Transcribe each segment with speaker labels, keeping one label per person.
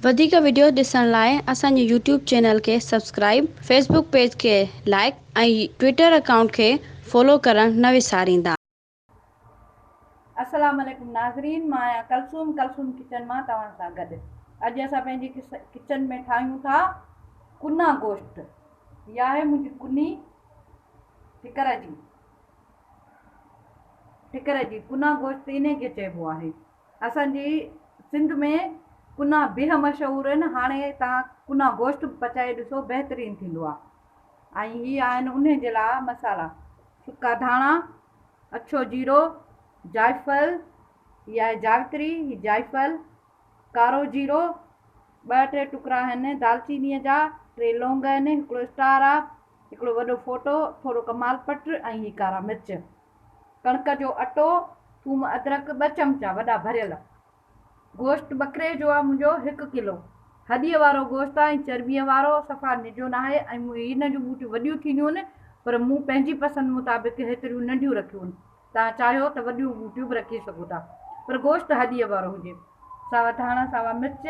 Speaker 1: वधिक वीडियो ॾिसण लाइ असांजे यूट्यूब चैनल खे सब्सक्राइब, फेसबुक पेज खे लाइक ऐं ट्विटर अकाउंट खे फॉलो करणु न विसारींदा।
Speaker 2: अस्सलाम वालेकुम नाज़रीन, मां आहियां कलसूम किचन मां तव्हां सां गॾु। अॼु असां पंहिंजी किचन में ठाहियूं था कुना गोश्त। इहा आहे मुंहिंजी कुनी टिकर जी कुना गोश्त इन खे चइबो आहे। असांजी सिंध में कुना बिह मशहूरु आहिनि। हाणे तव्हां कुना गोश्त पचाए ॾिसो, बहितरीनु थींदो आहे। ऐं हीअ आहिनि उन जे लाइ मसाला: सुका धाणा, अछो जीरो, जायफल, इहा आहे जावित्री, हीअ जायफल, कारो जीरो, 2-3 टुकड़ा आहिनि दालचीनीअ जा, 3 लौंग आहिनि, हिकिड़ो स्टार आहे, हिकिड़ो वॾो फोटो, थोरो कमाल पट ऐं हीअ कारा मिर्च, कणिक जो अटो, थूम अदरक 2 चमचा वॾा भरियल। गोश्त बकरे जो आहे मुंहिंजो 1 किलो। हॾीअ वारो गोश्त आहे ऐं चर्बीअ वारो, सफ़ा निजो न आहे। ऐं हिन जूं बूटियूं वॾियूं थींदियूं आहिनि, पर मूं पंहिंजी पसंदि मुताबिक़ हेतिरियूं नंढियूं रखियूं आहिनि। तव्हां चाहियो त वॾियूं बूटियूं बि रखी सघो था, पर गोश्त हॾीअ वारो हुजे। सावा धाणा, सावा मिर्च,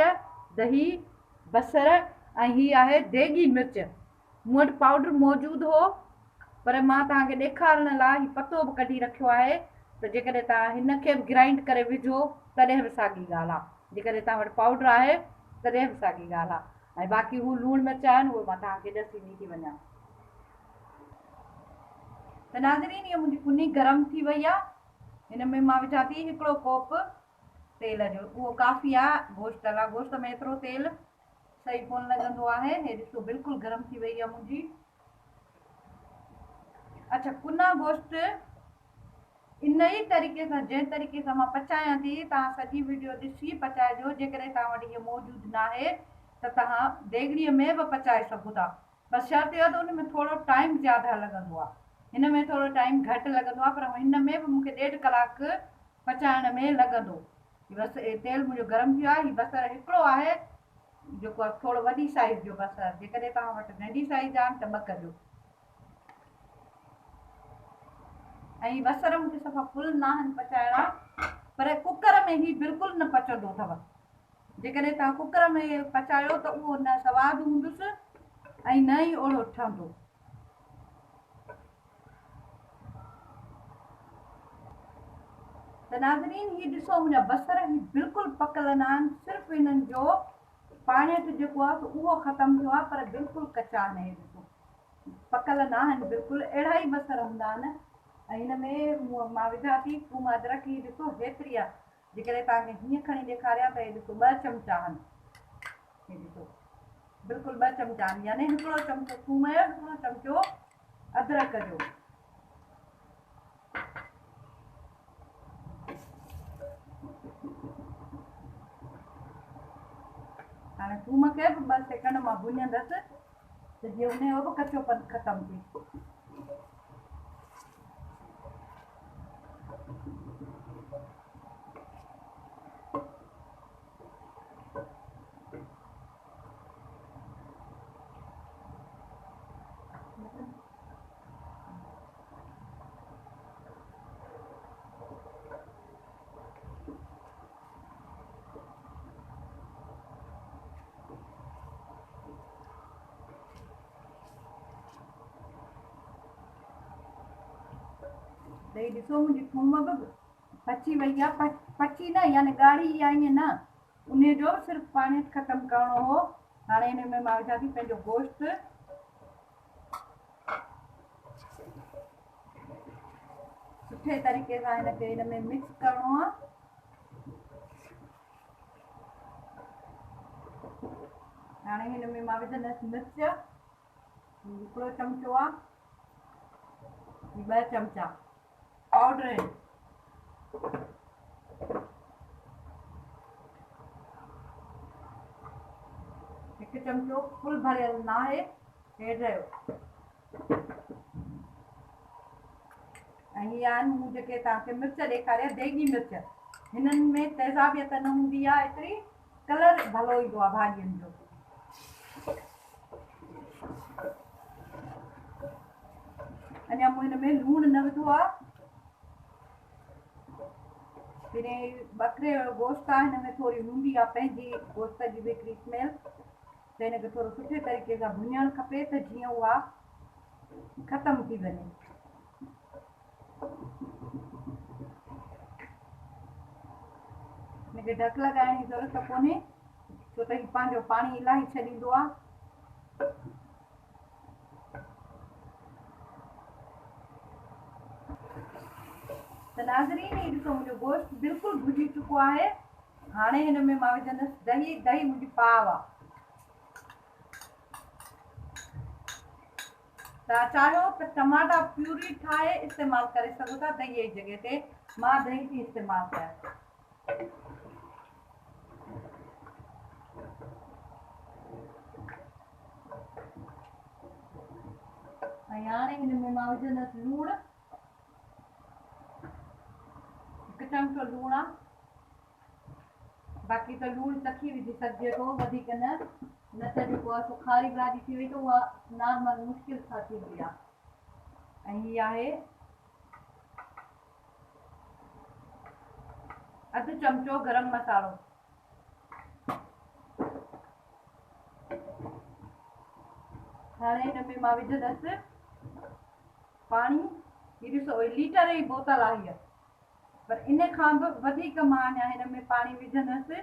Speaker 2: दही, बसर ऐं हीअ आहे देगी मिर्च। मूं वटि पाउडर मौजूदु हो, पर मां तव्हांखे ॾेखारण लाइ हीउ पतो बि कढी रखियो आहे त जेकॾहिं तव्हां हिन खे बि ग्राइंड करे विझो तॾहिं बि साॻी ॻाल्हि आहे। जेकॾहिं तव्हां वटि पाउडर आहे तॾहिं बि साॻी ॻाल्हि आहे। ऐं बाक़ी हू लूणु मिर्च आहिनि उहे मां तव्हांखे ॾसींदी थी वञा। त नाज़रीन, इहा मुंहिंजी कुनी गरम थी वई आहे। हिन में मां विझां थी 1 कोप तेल जो। उहो काफ़ी आहे गोश्त लाइ। गोश्त में एतिरो तेल सही कोन लॻंदो आहे। हे ॾिसो बिल्कुलु गरम थी वई आहे मुंहिंजी। अच्छा, कुना गोश्त इन ई तरीक़े सां, जंहिं तरीक़े सां मां पचायां थी, तव्हां सॼी वीडियो ॾिसी पचाइजो। जेकॾहिं तव्हां वटि इहो मौजूदु न आहे त तव्हां देगड़ीअ में बि पचाए सघो था। बसि शर्त इहा त उन में थोरो टाइम ज़्यादा लॻंदो आहे, हिन में थोरो टाइम घटि लॻंदो आहे, पर हिन में बि मूंखे 1.5 कलाक पचाइण में लॻंदो। बसि तेल मुंहिंजो गरम थियो आहे। हीउ बसर हिकिड़ो आहे जेको आहे थोरो वॾी साइज़ जो बसर। जेकॾहिं तव्हां वटि नंढी साइज़ आहे त 2 कजो। ऐं बसर मूंखे सफ़ा फुल न आहिनि पचाइणा, पर कुकर में ही बिल्कुलु न पचंदो अथव। जेकॾहिं तव्हां कुकर में पचायो त उहो न सवादु हूंदुसि ऐं न ई ओड़ो ठहंदो। त नाज़रीन, हीअ ॾिसो मुंहिंजा बसर ही बिल्कुलु पकल न आहिनि। सिर्फ़ु हिननि जो पाणियत जेको आहे उहो ख़तमु थियो आहे, पर बिल्कुलु कचा आहिनि। ॾिसो पकल न आहिनि बिल्कुलु। अहिड़ा ई बसर हूंदा आहिनि। ऐं हिन में मां विझां थी थूम अदरक। हीअ ॾिसो हेतिरी आहे। जेकॾहिं तव्हांखे हीअं खणी ॾेखारियां त हे ॾिसो 2 चमचा आहिनि। हे ॾिसो बिल्कुलु 2 चमचा आहिनि, यानी 1 चमचो थूम जो, 1 चमचो अदरक जो। हाणे थूम खे बि 2 सेकंड मां भुञंदसि त जीअं उनजो बि कचोपन ख़तमु थिए। त हीअ ॾिसो मुंहिंजी थूम बि पची वई आहे। पची न, यानी ॻाढ़ी आहे ईअं न, उन जो सिर्फ़ु पाणी ख़तमु करिणो हो। हाणे हिन में मां विझां थी पंहिंजो गोश्त। सुठे तरीक़े सां हिनखे हिन में मिक्स करिणो आहे। हाणे हिन में मां विझंदसि मिर्च। 1 चमचो आहे, 2 चमचा पाउडर आहिनि। 1 चमचो फुल भरियल न आहे, हेठि रहियो। ऐं हीअ आहिनि मूं जेके तव्हांखे मिर्च ॾेखारिया, देगी मिर्च। हिननि में तेज़ाबियत न हूंदी आहे एतिरी, कलर भलो ईंदो आहे भाॼियुनि जो। अञा मूं हिन में लूणु न विधो आहे। जिने बकरे जो गोश्त आहे हिन में थोरी हूंदी आहे पंहिंजी गोश्त जी बि हिकिड़ी स्मेल, त हिनखे थोरो सुठे तरीक़े सां भुञणु खपे त जीअं उहा ख़तमु थी वञे। हिनखे ढक लॻाइण जी ज़रूरत कोन्हे छो त हीउ पंहिंजो पाणी इलाही छॾींदो आहे। त नाज़रीन हीउ ॾिसो मुंहिंजो गोश्त बिल्कुलु भुॼी चुको आहे। हाणे हिन में मां विझंदसि दही। दही मुंहिंजी पाव आहे। तव्हां चाहियो त टमाटा प्यूरी ठाहे इस्तेमालु करे सघो था दहीअ जी जॻह ते। मां दही थी इस्तेमालु कयां। ऐं हाणे हिन में मां विझंदसि लूणु। 1 चमचो लूणु आहे। बाक़ी त लूणु चखी विझी सघिजे थो, वधीक न त जेको आहे सो खारी भाॼी थी वई त उहा नॉर्मल मुश्किल सां थींदी आहे। ऐं हीअ आहे 1/2 चमचो गरम मसालो। हाणे हिन में मां विझंदसि पाणी। हीअ ॾिसो लीटर जी बोतल आहे हीअ, पर इन खां बि वधीक मां अञा हिन में पाणी विझंदसि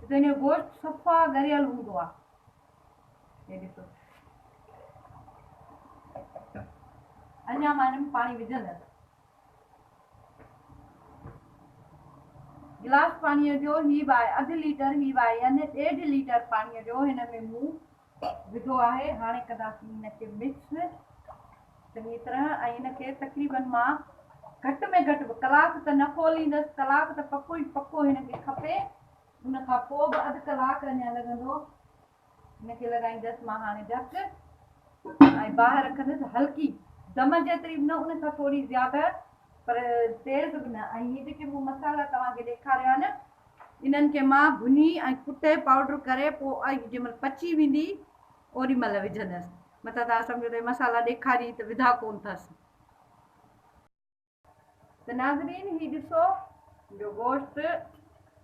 Speaker 2: त हिन जो गोश्त सफ़ा ॻरियल हूंदो आहे। हे ॾिसो अञा मां हिन में पाणी विझंदसि। गिलास पाणीअ जो हीउ बि आहे 1/2 लीटर। हीउ आहे यानी 1.5 लीटर पाणीअ जो हिन में मूं विधो आहे। हाणे कंदासीं हिनखे मिक्स चङी तरह ऐं हिनखे तक़रीबन मां घटि में घटि बि कलाक त न खोलींदसि। कलाक त पको ई पको हिनखे खपे। उन खां पोइ बि 1/2 कलाक अञा लॻंदो। हिनखे लॻाईंदसि मां हाणे ढक ऐं ॿाहिरि रखंदसि हल्की दम जेतिरी बि न, उन खां थोरी ज़्यादा, पर तेज़ बि न। ऐं हीअ जेके मूं मसाला तव्हांखे ॾेखारिया आहिनि इन्हनि खे मां भुञी ऐं कुटे पाउडर करे पोइ जंहिं महिल पची वेंदी ओॾी महिल विझंदसि। मतिलबु तव्हां सम्झो त मसाला ॾेखारी त विधा कोन अथसि। त नाज़रीन हीउ ॾिसो मुंहिंजो गोश्त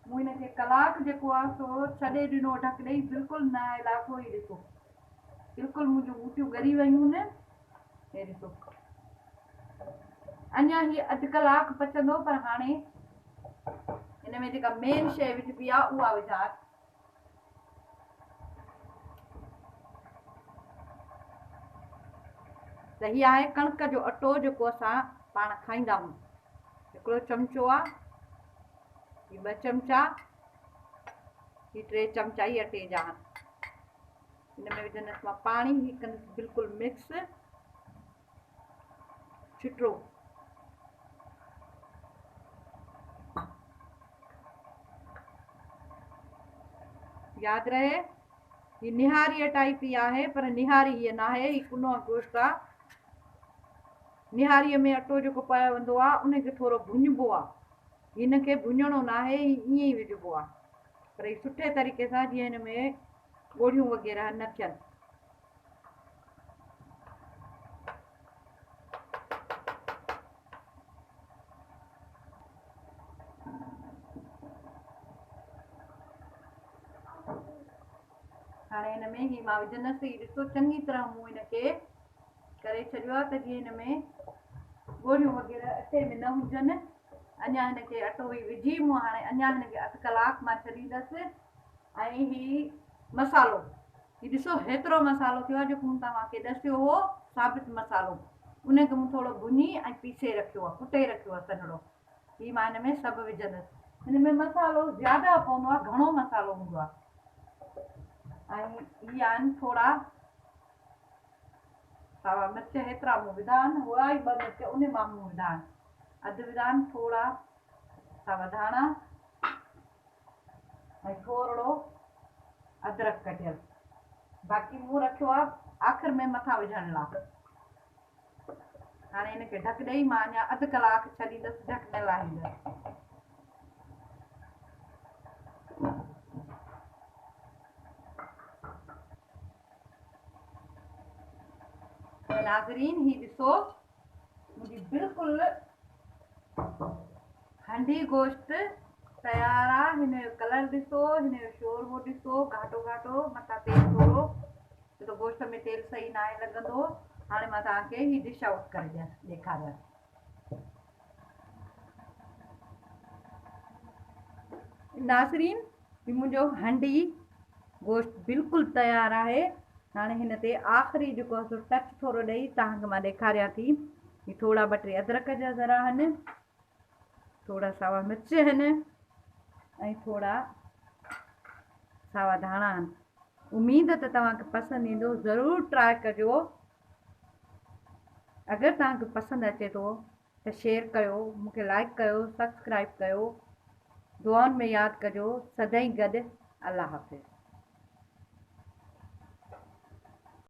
Speaker 2: मूं हिनखे कलाक जेको आहे सो छॾे ॾिनो ढक ॾेई, बिल्कुलु न इलाइक़ो। ई ॾिसो बिल्कुलु मुंहिंजूं ॿूटियूं ॻरी वयूं आहिनि। हे ॾिसो अञा हीअ 1/2 कलाक पचंदो, पर हाणे हिन में जेका मेन शइ विझबी आहे उहा विझां। त हीअ आहे कणिक जो अटो जेको असां पाण खाईंदा आहियूं। 1 चमचो आहे। हीअ 2 चमचा। हीअ 3 चमचा ई अटे जा। हिन में विझंदसि मां पाणी। हीअ कंदसि बिल्कुलु मिक्स छिटरो। यादि रहे हीअ निहारीअ टाइप ई आहे, पर निहारी हीअ न आहे। हीअ कुनो गोश्त आहे। निहारीअ में अटो जेको पवंदो आहे उनखे थोरो भुञिबो आहे। हिनखे भुञणो न आहे, ईअं ई विझिबो आहे, पर हीअ सुठे तरीक़े सां जीअं हिन में ॻोढ़ियूं वग़ैरह न थियनि। हाणे हिन में हीअ मां विझंदसि। हीअ ॾिसो चङी तरह मूं हिनखे करे छॾियो आहे त जीअं हिन में ॻोढ़ियूं वग़ैरह अटे में न हुजनि। अञा हिनखे अटो ई विझी मूं हाणे अञा हिनखे 1/2 कलाक मां छॾींदसि। ऐं हीउ मसालो हीउ ॾिसो हेतिरो मसालो थियो आहे जेको मूं तव्हांखे ॾसियो हो साबित मसालो, उनखे मूं थोरो भुञी ऐं पीसे रखियो आहे, कुटे रखियो आहे सन्हड़ो। हीउ मां हिन में सभु विझंदसि। हिन में मसालो ज़्यादा पवंदो आहे, घणो मसालो हूंदो आहे। ऐं हीअ आहिनि थोरा सावा मिर्च। हेतिरा मूं विधा आहिनि। उहा ई 2 मिर्च उन मां मूं विधा आहिनि। 1/2 विधा आहिनि थोरा सावा धाणा ऐं थोरो अदरक कटियल। बाक़ी मूं रखियो आहे आख़िर में मथां विझण लाइ। हाणे हिनखे ढक ॾेई मां अञा 1/2 कलाक छॾींदसि, ढक न लाहींदसि। नाज़रीन हीउ ॾिसो मुंहिंजी बिल्कुलु हंडी गोश्त तयार आहे। हिन जो कलर ॾिसो, हिन जो शोरबो ॾिसो, घाटो घाटो, मथां तेल थोरो, छो त गोश्त में तेल सही न आहे लॻंदो। हाणे मां तव्हांखे ही डिश आउट करे ॾेखारियां। नाज़रीन, ही मुंहिंजो हंडी गोश्त बिल्कुलु तयार आहे। हाणे हिन ते आख़िरी जेको आहे टच थोरो ॾेई तव्हांखे मां ॾेखारियां थी। ही थोरा ॿ टे अदरक जा ज़रा आहिनि, थोरा सावा मिर्च आहिनि ऐं थोरा सावा धाणा आहिनि। उमेद त तव्हांखे पसंदि ईंदो, ज़रूरु ट्राए कजो। अगरि तव्हांखे पसंदि अचे थो त शेयर कयो, मूंखे लाइक कयो, सब्सक्राइब कयो, दुआउनि में यादि कजो। सदाईं गॾु। अल्लाह हाफ़िज़।